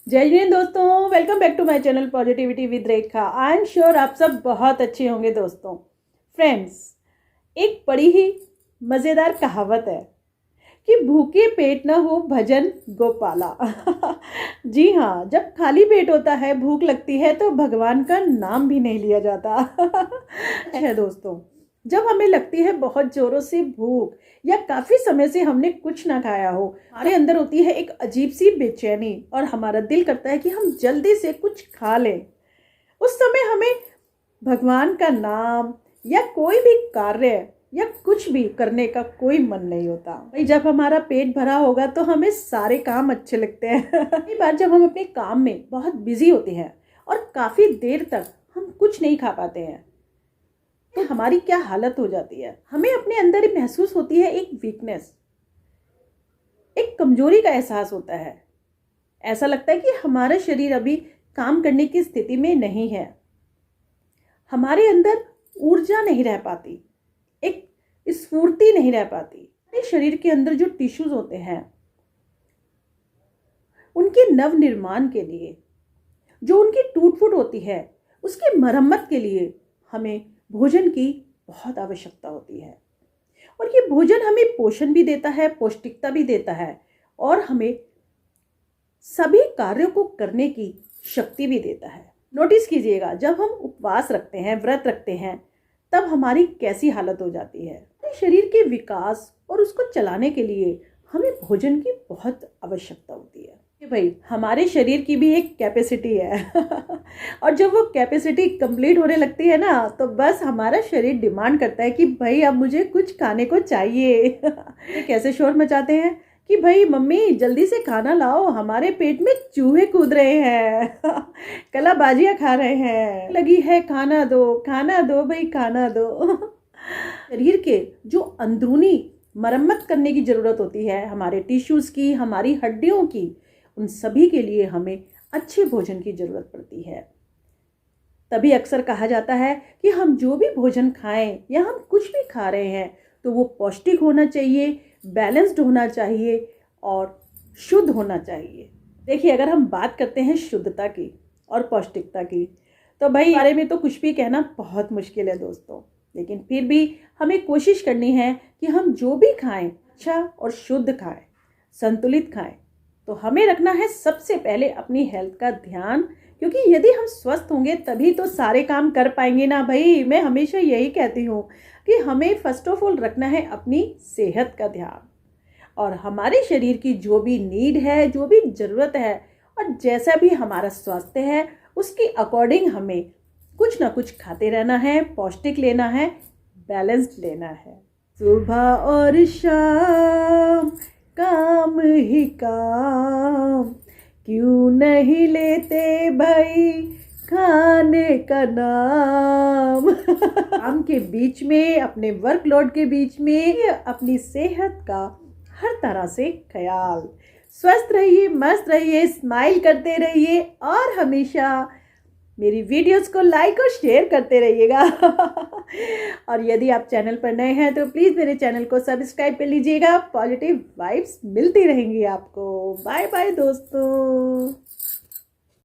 जय हिंद दोस्तों, welcome back to my channel positivity with Rekha. I am sure आप सब बहुत अच्छे होंगे दोस्तों। फ्रेंड्स, एक बड़ी ही मज़ेदार कहावत है कि भूखे पेट न हो भजन गोपाला। जी हाँ, जब खाली पेट होता है, भूख लगती है तो भगवान का नाम भी नहीं लिया जाता। है दोस्तों, जब हमें लगती है बहुत जोरों से भूख या काफ़ी समय से हमने कुछ ना खाया हो, हमारे अंदर होती है एक अजीब सी बेचैनी और हमारा दिल करता है कि हम जल्दी से कुछ खा लें। उस समय हमें भगवान का नाम या कोई भी कार्य या कुछ भी करने का कोई मन नहीं होता। भाई, जब हमारा पेट भरा होगा तो हमें सारे काम अच्छे लगते हैं। कई बार जब हम अपने काम में बहुत बिजी होते हैं और काफ़ी देर तक हम कुछ नहीं खा पाते हैं तो हमारी क्या हालत हो जाती है। हमें अपने अंदर ही महसूस होती है एक वीकनेस, एक कमजोरी का एहसास होता है। ऐसा लगता है कि हमारा शरीर अभी काम करने की स्थिति में नहीं है, हमारे अंदर ऊर्जा नहीं रह पाती, एक स्फूर्ति नहीं रह पाती। हमारे शरीर के अंदर जो टिश्यूज होते हैं उनके नव निर्माण के लिए, जो उनकी टूट फूट होती है उसकी मरम्मत के लिए हमें भोजन की बहुत आवश्यकता होती है। और ये भोजन हमें पोषण भी देता है, पौष्टिकता भी देता है और हमें सभी कार्यों को करने की शक्ति भी देता है। नोटिस कीजिएगा, जब हम उपवास रखते हैं, व्रत रखते हैं, तब हमारी कैसी हालत हो जाती है। हमारे शरीर के विकास और उसको चलाने के लिए हमें भोजन की बहुत आवश्यकता होती है। भाई, हमारे शरीर की भी एक कैपेसिटी है। और जब वो कैपेसिटी कंप्लीट होने लगती है ना, तो बस हमारा शरीर डिमांड करता है कि भाई अब मुझे कुछ खाने को चाहिए। कैसे शोर मचाते हैं कि भाई मम्मी जल्दी से खाना लाओ, हमारे पेट में चूहे कूद रहे हैं। कलाबाजियाँ खा रहे हैं, लगी है खाना दो भाई खाना दो। शरीर के जो अंदरूनी मरम्मत करने की ज़रूरत होती है, हमारे टिश्यूज़ की, हमारी हड्डियों की, उन सभी के लिए हमें अच्छे भोजन की ज़रूरत पड़ती है। तभी अक्सर कहा जाता है कि हम जो भी भोजन खाएं या हम कुछ भी खा रहे हैं तो वो पौष्टिक होना चाहिए, बैलेंस्ड होना चाहिए और शुद्ध होना चाहिए। देखिए, अगर हम बात करते हैं शुद्धता की और पौष्टिकता की, तो भाई बारे में तो कुछ भी कहना बहुत मुश्किल है दोस्तों। लेकिन फिर भी हमें कोशिश करनी है कि हम जो भी खाएं अच्छा और शुद्ध खाएं, संतुलित खाएं। तो हमें रखना है सबसे पहले अपनी हेल्थ का ध्यान, क्योंकि यदि हम स्वस्थ होंगे तभी तो सारे काम कर पाएंगे ना भाई। मैं हमेशा यही कहती हूँ कि हमें फर्स्ट ऑफ ऑल रखना है अपनी सेहत का ध्यान और हमारे शरीर की जो भी नीड है, जो भी ज़रूरत है और जैसा भी हमारा स्वास्थ्य है उसके अकॉर्डिंग हमें कुछ ना कुछ खाते रहना है, पौष्टिक लेना है, बैलेंस्ड लेना है। सुबह और शाम काम ही काम, क्यों नहीं लेते भाई खाने का नाम। काम के बीच में, अपने वर्कलोड के बीच में अपनी सेहत का हर तरह से ख्याल। स्वस्थ रहिए, मस्त रहिए, स्माइल करते रहिए और हमेशा मेरी वीडियोस को लाइक और शेयर करते रहिएगा। और यदि आप चैनल पर नए हैं तो प्लीज़ मेरे चैनल को सब्सक्राइब कर लीजिएगा। पॉजिटिव वाइब्स मिलती रहेंगी आपको। बाय बाय दोस्तों।